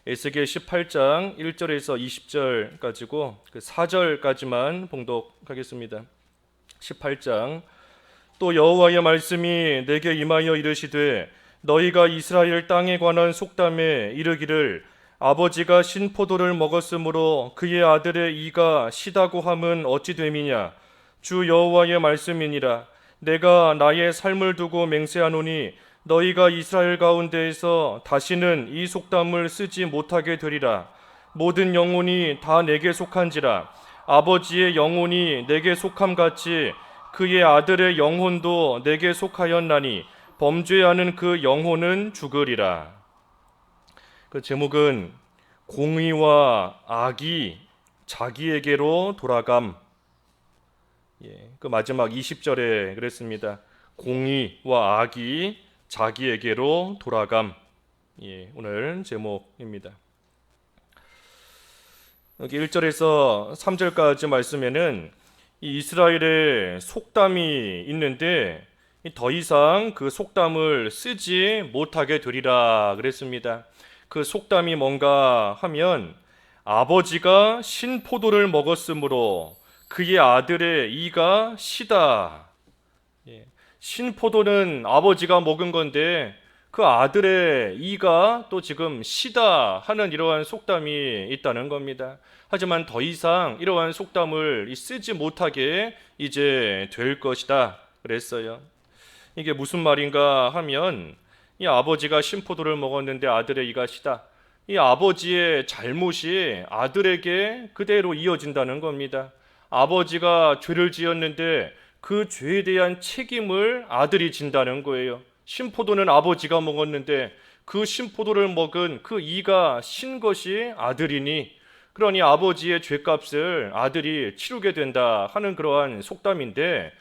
에스겔 18장 1절에서 20절까지고 그 4절까지만 봉독하겠습니다. 18장. 또 여호와의 말씀이 내게 임하여 이르시되 너희가 이스라엘 땅에 관한 속담에 이르기를 아버지가 신포도를 먹었으므로 그의 아들의 이가 시다고 함은 어찌 됨이냐. 주 여호와의 말씀이니라. 내가 나의 삶을 두고 맹세하노니 너희가 이스라엘 가운데에서 다시는 이 속담을 쓰지 못하게 되리라. 모든 영혼이 다 내게 속한지라. 아버지의 영혼이 내게 속함같이 그의 아들의 영혼도 내게 속하였나니 범죄하는 그 영혼은 죽으리라. 그 제목은 공의와 악이 자기에게로 돌아감. 그 마지막 20절에 그랬습니다. 공의와 악이 자기에게로 돌아감. 오늘 제목입니다. 여기 1절에서 3절까지 말씀에는 이 이스라엘의 속담이 있는데 더 이상 그 속담을 쓰지 못하게 되리라 그랬습니다. 그 속담이 뭔가 하면 아버지가 신포도를 먹었으므로 그의 아들의 이가 시다. 신포도는 아버지가 먹은 건데 그 아들의 이가 또 지금 시다 하는 이러한 속담이 있다는 겁니다. 하지만 더 이상 이러한 속담을 쓰지 못하게 이제 될 것이다 그랬어요. 이게 무슨 말인가 하면 이 아버지가 신포도를 먹었는데 아들의 이가 시다. 이 아버지의 잘못이 아들에게 그대로 이어진다는 겁니다. 아버지가 죄를 지었는데 그 죄에 대한 책임을 아들이 진다는 거예요. 신포도는 아버지가 먹었는데 그 신포도를 먹은 그 이가 신 것이 아들이니 그러니 아버지의 죄값을 아들이 치르게 된다 하는 그러한 속담인데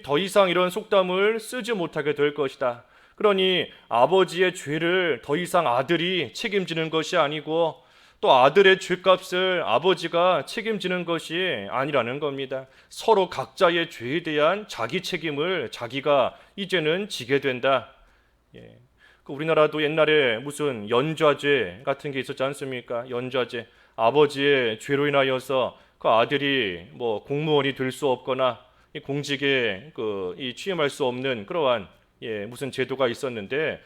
더 이상 이런 속담을 쓰지 못하게 될 것이다. 그러니 아버지의 죄를 더 이상 아들이 책임지는 것이 아니고 또 아들의 죄값을 아버지가 책임지는 것이 아니라는 겁니다. 서로 각자의 죄에 대한 자기 책임을 자기가 이제는 지게 된다. 우리나라도 옛날에 무슨 연좌제 같은 게 있었지 않습니까? 연좌제. 아버지의 죄로 인하여서 그 아들이 뭐 공무원이 될 수 없거나 공직에 취임할 수 없는 그러한 무슨 제도가 있었는데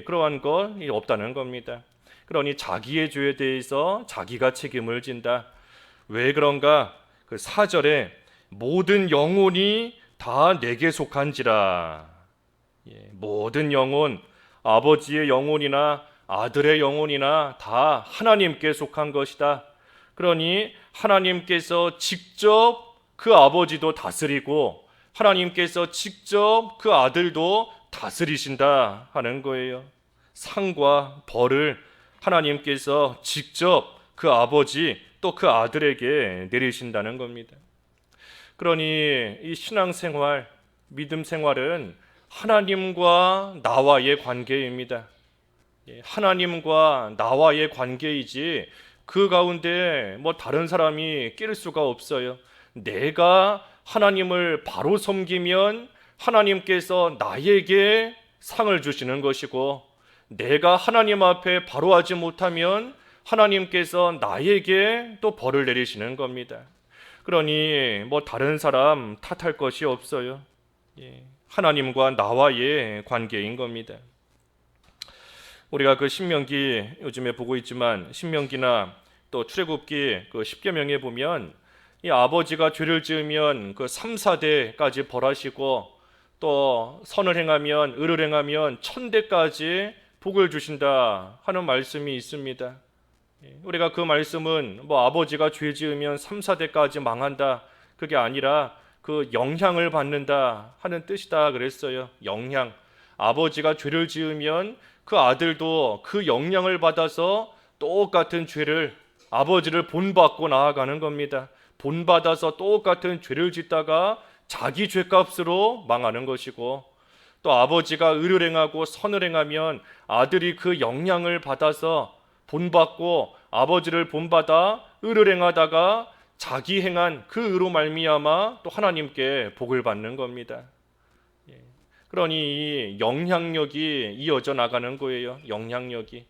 그러한 건 없다는 겁니다. 그러니 자기의 죄에 대해서 자기가 책임을 진다. 왜 그런가? 그 4절에 모든 영혼이 다 내게 속한지라. 모든 영혼, 아버지의 영혼이나 아들의 영혼이나 다 하나님께 속한 것이다. 그러니 하나님께서 직접 그 아버지도 다스리고 하나님께서 직접 그 아들도 다스리신다 하는 거예요. 상과 벌을 하나님께서 직접 그 아버지 또 그 아들에게 내리신다는 겁니다. 그러니 이 신앙생활, 믿음 생활은 하나님과 나와의 관계입니다. 하나님과 나와의 관계이지 그 가운데 뭐 다른 사람이 낄 수가 없어요. 내가 하나님을 바로 섬기면 하나님께서 나에게 상을 주시는 것이고 내가 하나님 앞에 바로 하지 못하면 하나님께서 나에게 또 벌을 내리시는 겁니다. 그러니 뭐 다른 사람 탓할 것이 없어요. 하나님과 나와의 관계인 겁니다. 우리가 그 신명기 요즘에 보고 있지만 신명기나 또 출애굽기 그 10계명에 보면 이 아버지가 죄를 지으면 그 3, 4대까지 벌하시고 또 선을 행하면 의를 행하면 1000대까지 복을 주신다 하는 말씀이 있습니다. 우리가 그 말씀은 뭐 아버지가 죄 지으면 3, 4대까지 망한다 그게 아니라 그 영향을 받는다 하는 뜻이다 그랬어요. 영향. 아버지가 죄를 지으면 그 아들도 그 영향을 받아서 똑같은 죄를 아버지를 본받고 나아가는 겁니다. 본받아서 똑같은 죄를 짓다가 자기 죄값으로 망하는 것이고 또 아버지가 의를 행하고 선을 행하면 아들이 그 영향을 받아서 본받고 아버지를 본받아 의를 행하다가 자기 행한 그 의로 말미암아 또 하나님께 복을 받는 겁니다. 그러니 이 영향력이 이어져 나가는 거예요. 영향력이.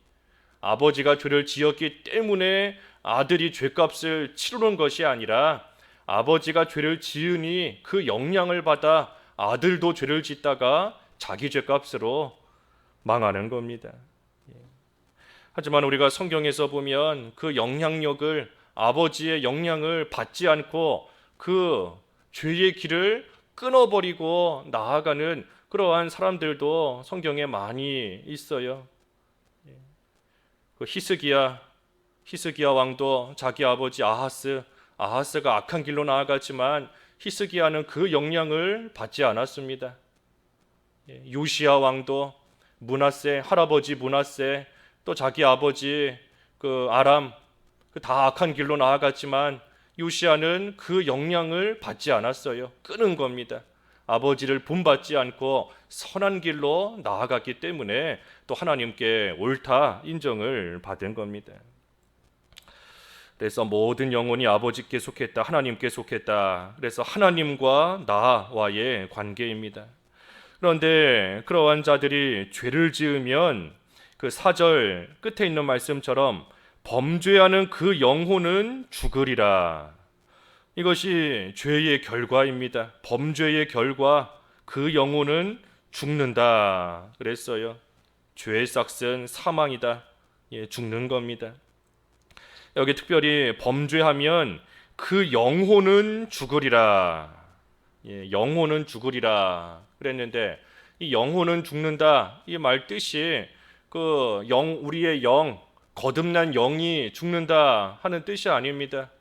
아버지가 죄를 지었기 때문에 아들이 죄값을 치르는 것이 아니라 아버지가 죄를 지으니 그 영향을 받아 아들도 죄를 짓다가 자기 죄값으로 망하는 겁니다. 하지만 우리가 성경에서 보면 그 영향력을, 아버지의 영향을 받지 않고 그 죄의 길을 끊어버리고 나아가는 그러한 사람들도 성경에 많이 있어요. 그 히스기야 왕도 자기 아버지 아하스가 악한 길로 나아갔지만 히스기야는 그 영향을 받지 않았습니다. 요시야 왕도 할아버지 므낫세, 또 자기 아버지 그 아람, 다 악한 길로 나아갔지만 요시야는 그 영향을 받지 않았어요. 끊은 겁니다. 아버지를 본받지 않고 선한 길로 나아갔기 때문에 또 하나님께 옳다 인정을 받은 겁니다. 그래서 모든 영혼이 아버지께 속했다, 하나님께 속했다. 그래서 하나님과 나와의 관계입니다. 그런데 그러한 자들이 죄를 지으면 그 4절 끝에 있는 말씀처럼 범죄하는 그 영혼은 죽으리라. 이것이 죄의 결과입니다. 범죄의 결과, 그 영혼은 죽는다 그랬어요. 죄의 삭은 사망이다. 죽는 겁니다. 여기 특별히 범죄하면 그 영혼은 죽으리라. 영혼은 죽으리라 그랬는데, 이 영혼은 죽는다, 이 말 뜻이 우리의 영, 거듭난 영이 죽는다 하는 뜻이 아닙니다.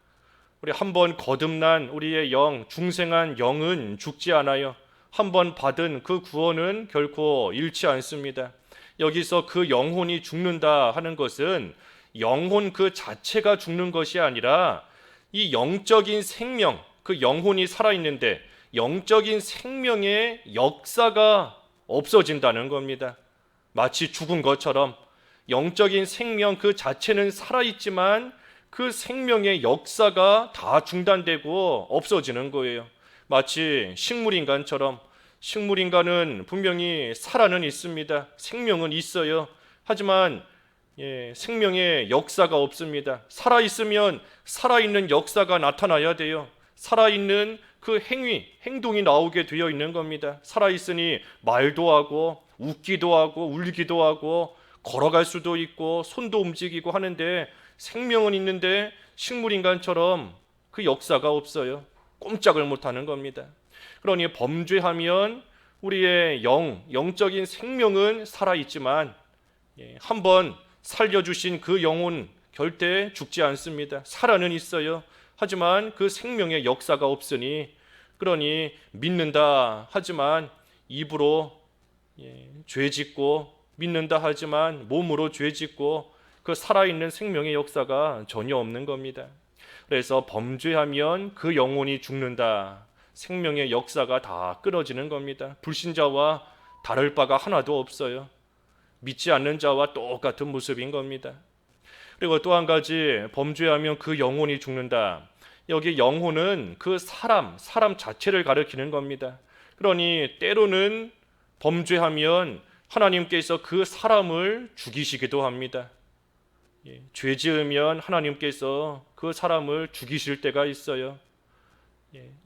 우리 한번 거듭난 우리의 영, 중생한 영은 죽지 않아요. 한번 받은 그 구원은 결코 잃지 않습니다. 여기서 그 영혼이 죽는다 하는 것은 영혼 그 자체가 죽는 것이 아니라 이 영적인 생명, 그 영혼이 살아있는데 영적인 생명의 역사가 없어진다는 겁니다. 마치 죽은 것처럼 영적인 생명 그 자체는 살아있지만 그 생명의 역사가 다 중단되고 없어지는 거예요. 마치 식물인간처럼, 식물인간은 분명히 살아는 있습니다. 생명은 있어요. 하지만 생명의 역사가 없습니다. 살아있으면 살아있는 역사가 나타나야 돼요. 살아있는 그 행동이 나오게 되어 있는 겁니다. 살아있으니 말도 하고 웃기도 하고 울기도 하고 걸어갈 수도 있고 손도 움직이고 하는데 생명은 있는데 식물인간처럼 그 역사가 없어요. 꼼짝을 못하는 겁니다. 그러니 범죄하면 우리의 영적인 생명은 살아있지만 한번 살려주신 그 영혼 절대 죽지 않습니다. 살아는 있어요. 하지만 그 생명의 역사가 없으니, 그러니 믿는다 하지만 입으로 죄짓고, 믿는다 하지만 몸으로 죄짓고, 그 살아있는 생명의 역사가 전혀 없는 겁니다. 그래서 범죄하면 그 영혼이 죽는다. 생명의 역사가 다 끊어지는 겁니다. 불신자와 다를 바가 하나도 없어요. 믿지 않는 자와 똑같은 모습인 겁니다. 그리고 또 한 가지, 범죄하면 그 영혼이 죽는다. 여기 영혼은 그 사람 자체를 가리키는 겁니다. 그러니 때로는 범죄하면 하나님께서 그 사람을 죽이시기도 합니다. 죄 지으면 하나님께서 그 사람을 죽이실 때가 있어요.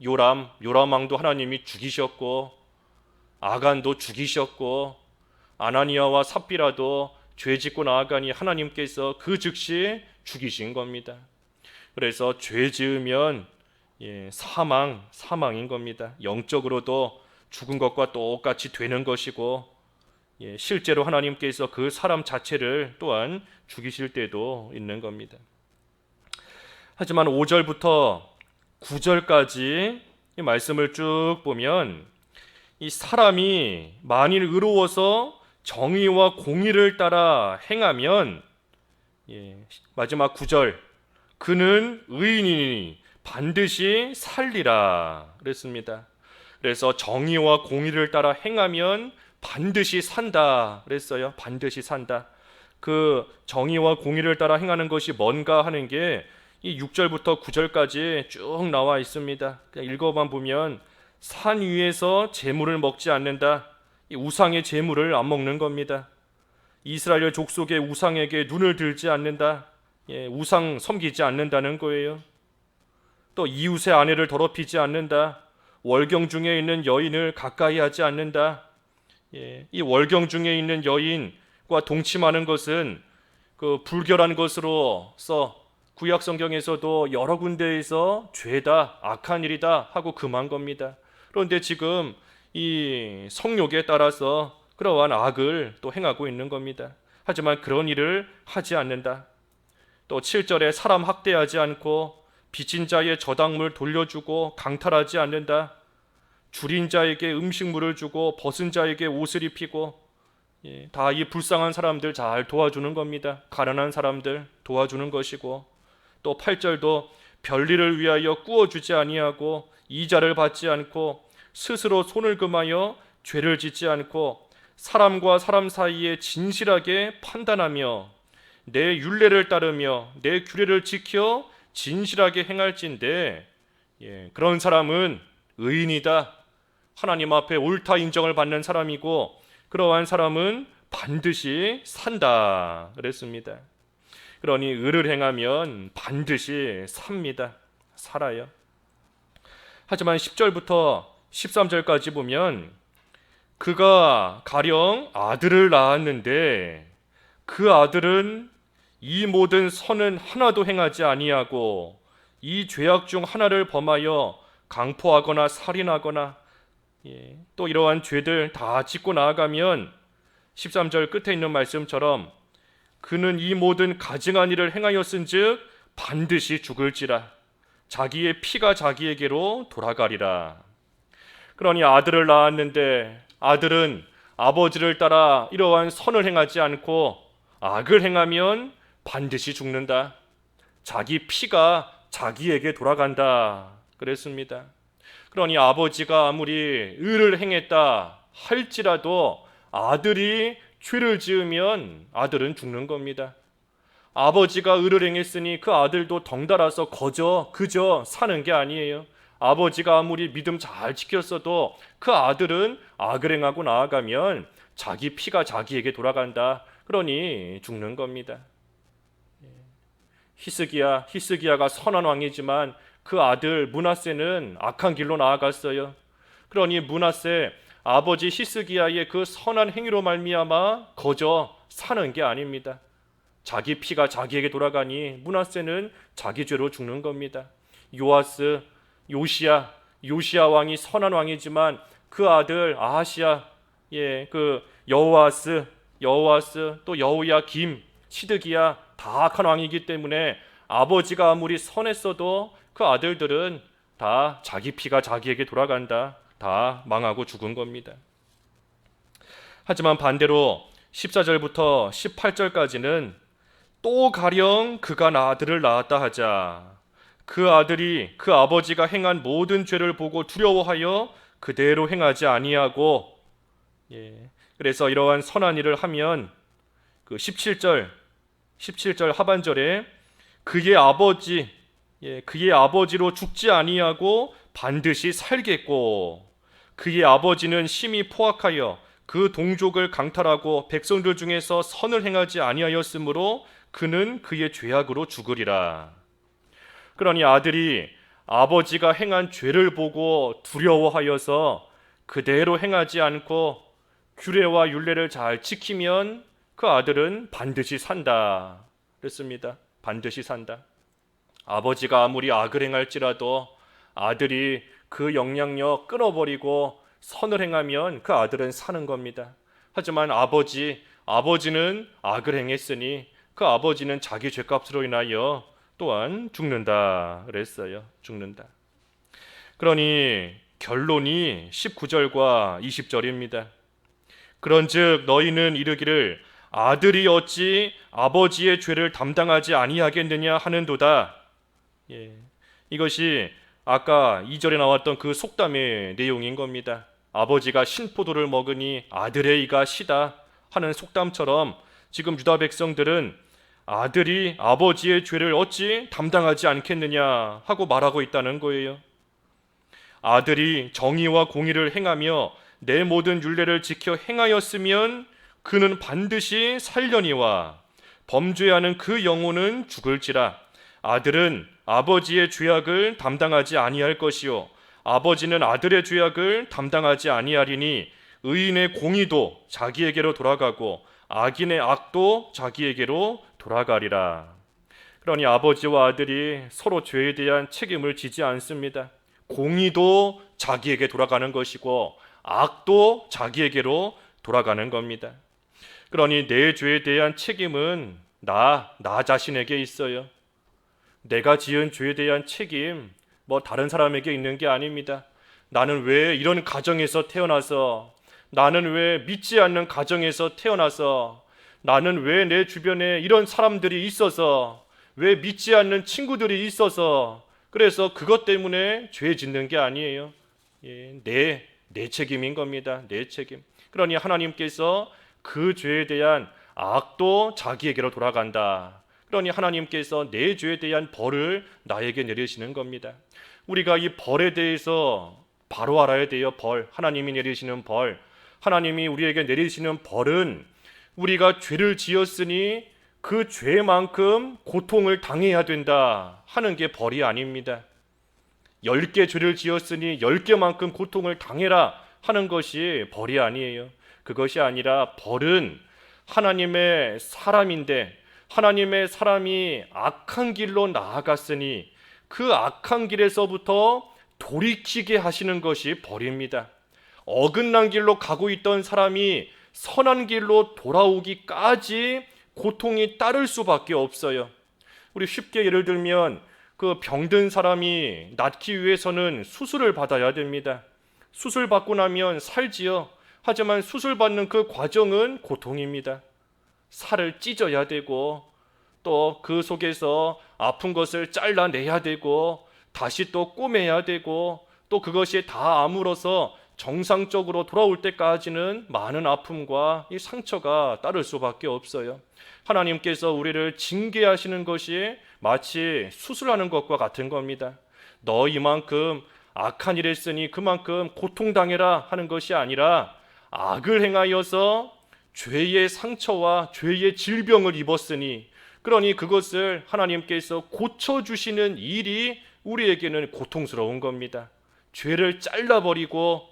요람 왕도 하나님이 죽이셨고, 아간도 죽이셨고, 아나니아와 삽비라도 죄 짓고 나아가니 하나님께서 그 즉시 죽이신 겁니다. 그래서 죄 지으면 사망인 겁니다. 영적으로도 죽은 것과 똑같이 되는 것이고, 실제로 하나님께서 그 사람 자체를 또한 죽이실 때도 있는 겁니다. 하지만 5절부터 9절까지 이 말씀을 쭉 보면 이 사람이 만일 의로워서 정의와 공의를 따라 행하면, 마지막 9절, 그는 의인이니 반드시 살리라 그랬습니다. 그래서 정의와 공의를 따라 행하면 반드시 산다 그랬어요. 반드시 산다. 그 정의와 공의를 따라 행하는 것이 뭔가 하는 게 이 6절부터 9절까지 쭉 나와 있습니다. 그냥 읽어만 보면 산 위에서 재물을 먹지 않는다. 이 우상의 재물을 안 먹는 겁니다. 이스라엘 족속의 우상에게 눈을 들지 않는다. 우상 섬기지 않는다는 거예요. 또 이웃의 아내를 더럽히지 않는다. 월경 중에 있는 여인을 가까이 하지 않는다. 이 월경 중에 있는 여인과 동침하는 것은 그 불결한 것으로서 구약 성경에서도 여러 군데에서 죄다, 악한 일이다 하고 금한 겁니다. 그런데 지금 이 성욕에 따라서 그러한 악을 또 행하고 있는 겁니다. 하지만 그런 일을 하지 않는다. 또 7절에 사람 학대하지 않고 빚진 자의 저당물 돌려주고 강탈하지 않는다. 줄인 자에게 음식물을 주고 벗은 자에게 옷을 입히고, 다 이 불쌍한 사람들 잘 도와주는 겁니다. 가난한 사람들 도와주는 것이고, 또 8절도 별일을 위하여 꾸어주지 아니하고 이자를 받지 않고 스스로 손을 금하여 죄를 짓지 않고 사람과 사람 사이에 진실하게 판단하며 내 율례를 따르며 내 규례를 지켜 진실하게 행할진대, 그런 사람은 의인이다. 하나님 앞에 옳다 인정을 받는 사람이고 그러한 사람은 반드시 산다 그랬습니다. 그러니 의를 행하면 반드시 삽니다. 살아요. 하지만 10절부터 13절까지 보면 그가 가령 아들을 낳았는데 그 아들은 이 모든 선은 하나도 행하지 아니하고 이 죄악 중 하나를 범하여 강포하거나 살인하거나, 또 이러한 죄들 다 짓고 나아가면 13절 끝에 있는 말씀처럼 그는 이 모든 가증한 일을 행하였은즉 반드시 죽을지라 자기의 피가 자기에게로 돌아가리라. 그러니 아들을 낳았는데 아들은 아버지를 따라 이러한 선을 행하지 않고 악을 행하면 반드시 죽는다. 자기 피가 자기에게 돌아간다 그랬습니다. 그러니 아버지가 아무리 의를 행했다 할지라도 아들이 죄를 지으면 아들은 죽는 겁니다. 아버지가 의를 행했으니 그 아들도 덩달아서 그저 사는 게 아니에요. 아버지가 아무리 믿음 잘 지켰어도 그 아들은 악을 행하고 나아가면 자기 피가 자기에게 돌아간다. 그러니 죽는 겁니다. 히스기야가 선한 왕이지만 그 아들 므낫세는 악한 길로 나아갔어요. 그러니 므낫세 아버지 히스기야의 그 선한 행위로 말미암아 거저 사는 게 아닙니다. 자기 피가 자기에게 돌아가니 므낫세는 자기 죄로 죽는 겁니다. 요시야 왕이 선한 왕이지만 그 아들 아하시야, 그 여호아스 또 여호야김, 시드기야 다 악한 왕이기 때문에 아버지가 아무리 선했어도 그 아들들은 다 자기 피가 자기에게 돌아간다. 다 망하고 죽은 겁니다. 하지만 반대로 14절부터 18절까지는 또 가령 그가 아들을 낳았다 하자 그 아들이 그 아버지가 행한 모든 죄를 보고 두려워하여 그대로 행하지 아니하고, 그래서 이러한 선한 일을 하면 그 17절 하반절에 그의 아버지로 죽지 아니하고 반드시 살겠고 그의 아버지는 심히 포악하여 그 동족을 강탈하고 백성들 중에서 선을 행하지 아니하였으므로 그는 그의 죄악으로 죽으리라. 그러니 아들이 아버지가 행한 죄를 보고 두려워하여서 그대로 행하지 않고 규례와 율례를 잘 지키면 그 아들은 반드시 산다 그랬습니다. 반드시 산다. 아버지가 아무리 악을 행할지라도 아들이 그 영향력 끊어버리고 선을 행하면 그 아들은 사는 겁니다. 하지만 아버지는 악을 행했으니 그 아버지는 자기 죄값으로 인하여 또한 죽는다 그랬어요. 죽는다. 그러니 결론이 19절과 20절입니다. 그런즉 너희는 이르기를 아들이 어찌 아버지의 죄를 담당하지 아니하겠느냐 하는도다. 이것이 아까 2절에 나왔던 그 속담의 내용인 겁니다. 아버지가 신포도를 먹으니 아들의 이가 시다 하는 속담처럼 지금 유다 백성들은 아들이 아버지의 죄를 어찌 담당하지 않겠느냐 하고 말하고 있다는 거예요. 아들이 정의와 공의를 행하며 내 모든 율례를 지켜 행하였으면 그는 반드시 살려니와 범죄하는 그 영혼은 죽을지라. 아들은 아버지의 죄악을 담당하지 아니할 것이요 아버지는 아들의 죄악을 담당하지 아니하리니 의인의 공의도 자기에게로 돌아가고 악인의 악도 자기에게로 돌아가리라. 그러니 아버지와 아들이 서로 죄에 대한 책임을 지지 않습니다. 공의도 자기에게 돌아가는 것이고 악도 자기에게로 돌아가는 겁니다. 그러니 내 죄에 대한 책임은 나 자신에게 있어요. 내가 지은 죄에 대한 책임 다른 사람에게 있는 게 아닙니다. 나는 왜 이런 가정에서 태어나서, 나는 왜 믿지 않는 가정에서 태어나서, 나는 왜 내 주변에 이런 사람들이 있어서, 왜 믿지 않는 친구들이 있어서, 그래서 그것 때문에 죄 짓는 게 아니에요. 내 책임인 겁니다. 내 책임. 그러니 하나님께서 그 죄에 대한 악도 자기에게로 돌아간다. 그러니 하나님께서 내 죄에 대한 벌을 나에게 내리시는 겁니다. 우리가 이 벌에 대해서 바로 알아야 돼요. 벌, 하나님이 내리시는 벌. 하나님이 우리에게 내리시는 벌은 우리가 죄를 지었으니 그 죄만큼 고통을 당해야 된다 하는 게 벌이 아닙니다. 10개 죄를 지었으니 10개만큼 고통을 당해라 하는 것이 벌이 아니에요. 그것이 아니라 벌은 하나님의 사람인데 하나님의 사람이 악한 길로 나아갔으니 그 악한 길에서부터 돌이키게 하시는 것이 벌입니다. 어긋난 길로 가고 있던 사람이 선한 길로 돌아오기까지 고통이 따를 수밖에 없어요. 우리 쉽게 예를 들면 그 병든 사람이 낫기 위해서는 수술을 받아야 됩니다. 수술 받고 나면 살지요. 하지만 수술 받는 그 과정은 고통입니다. 살을 찢어야 되고 또 그 속에서 아픈 것을 잘라내야 되고 다시 또 꼬매야 되고 또 그것이 다 아물어서 정상적으로 돌아올 때까지는 많은 아픔과 이 상처가 따를 수밖에 없어요. 하나님께서 우리를 징계하시는 것이 마치 수술하는 것과 같은 겁니다. 너 이만큼 악한 일 했으니 그만큼 고통당해라 하는 것이 아니라 악을 행하여서 죄의 상처와 죄의 질병을 입었으니 그러니 그것을 하나님께서 고쳐주시는 일이 우리에게는 고통스러운 겁니다. 죄를 잘라버리고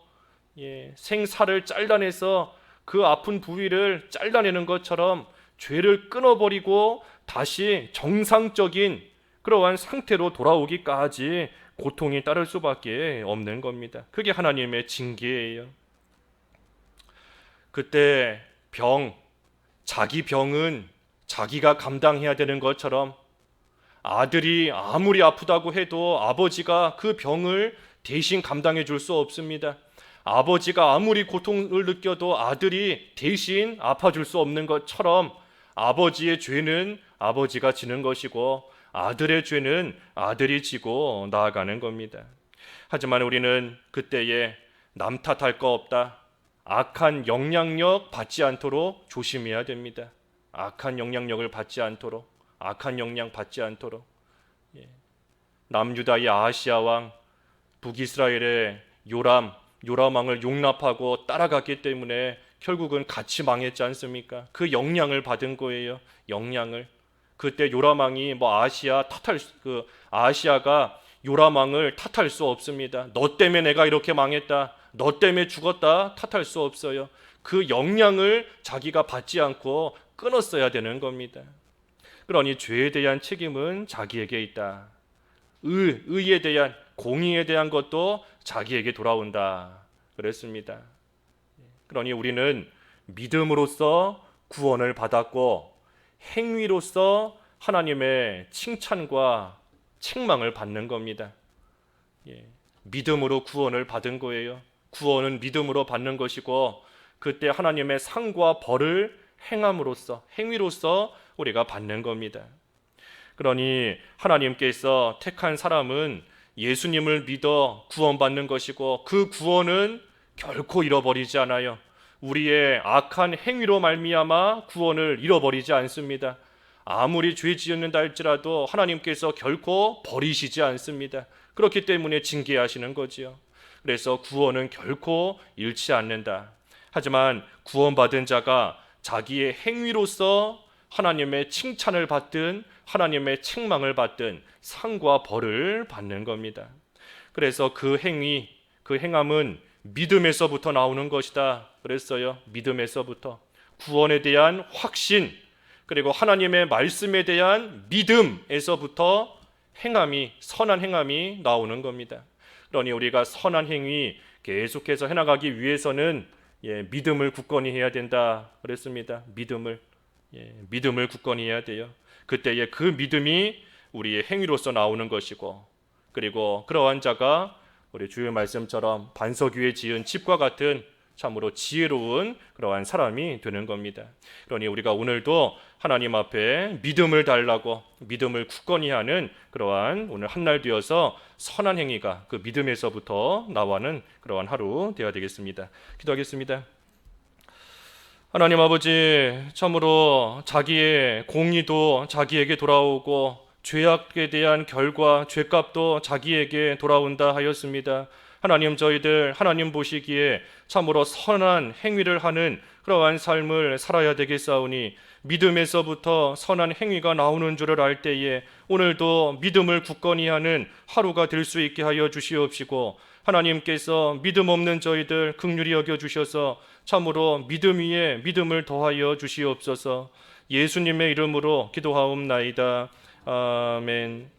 생살을 잘라내서 그 아픈 부위를 잘라내는 것처럼 죄를 끊어버리고 다시 정상적인 그러한 상태로 돌아오기까지 고통이 따를 수밖에 없는 겁니다. 그게 하나님의 징계예요. 그때 자기 병은 자기가 감당해야 되는 것처럼 아들이 아무리 아프다고 해도 아버지가 그 병을 대신 감당해 줄 수 없습니다. 아버지가 아무리 고통을 느껴도 아들이 대신 아파줄 수 없는 것처럼 아버지의 죄는 아버지가 지는 것이고 아들의 죄는 아들이 지고 나아가는 겁니다. 하지만 우리는 그때에 남 탓할 거 없다. 악한 영향력 받지 않도록 조심해야 됩니다. 악한 영향력을 받지 않도록, 악한 영향 받지 않도록. 남유다의 아하시아 왕, 북이스라엘의 요람 왕을 용납하고 따라갔기 때문에 결국은 같이 망했지 않습니까? 그 영향을 받은 거예요. 영향을. 그때 요람 왕이 아하시아가 요람 왕을 탓할 수 없습니다. 너 때문에 내가 이렇게 망했다. 너 때문에 죽었다. 탓할 수 없어요. 그 영향을 자기가 받지 않고 끊었어야 되는 겁니다. 그러니 죄에 대한 책임은 자기에게 있다. 의에 대한, 공의에 대한 것도 자기에게 돌아온다. 그랬습니다. 그러니 우리는 믿음으로써 구원을 받았고 행위로서 하나님의 칭찬과 책망을 받는 겁니다. 믿음으로 구원을 받은 거예요. 구원은 믿음으로 받는 것이고 그때 하나님의 상과 벌을 행함으로써, 행위로서 우리가 받는 겁니다. 그러니 하나님께서 택한 사람은 예수님을 믿어 구원받는 것이고 그 구원은 결코 잃어버리지 않아요. 우리의 악한 행위로 말미암아 구원을 잃어버리지 않습니다. 아무리 죄 지었는다 할지라도 하나님께서 결코 버리시지 않습니다. 그렇기 때문에 징계하시는 거지요. 그래서 구원은 결코 잃지 않는다. 하지만 구원받은 자가 자기의 행위로서 하나님의 칭찬을 받든 하나님의 책망을 받든 상과 벌을 받는 겁니다. 그래서 그 행위, 그 행함은 믿음에서부터 나오는 것이다 그랬어요. 믿음에서부터 구원에 대한 확신, 그리고 하나님의 말씀에 대한 믿음에서부터 행함이, 선한 행함이 나오는 겁니다. 그러니 우리가 선한 행위 계속해서 해나가기 위해서는 믿음을 굳건히 해야 된다 그랬습니다. 믿음을 굳건히 해야 돼요. 그때에 그 믿음이 우리의 행위로서 나오는 것이고, 그리고 그러한 자가 우리 주의 말씀처럼 반석 위에 지은 집과 같은 참으로 지혜로운 그러한 사람이 되는 겁니다. 그러니 우리가 오늘도 하나님 앞에 믿음을 달라고, 믿음을 굳건히 하는 그러한 오늘 한날 되어서 선한 행위가 그 믿음에서부터 나와는 그러한 하루 되어야 되겠습니다. 기도하겠습니다. 하나님 아버지, 참으로 자기의 공의도 자기에게 돌아오고 죄악에 대한 결과, 죄값도 자기에게 돌아온다 하였습니다. 하나님, 저희들 하나님 보시기에 참으로 선한 행위를 하는 그러한 삶을 살아야 되겠사오니 믿음에서부터 선한 행위가 나오는 줄을 알 때에 오늘도 믿음을 굳건히 하는 하루가 될 수 있게 하여 주시옵시고, 하나님께서 믿음 없는 저희들 긍휼히 여겨 주셔서 참으로 믿음 위에 믿음을 더하여 주시옵소서. 예수님의 이름으로 기도하옵나이다. 아멘.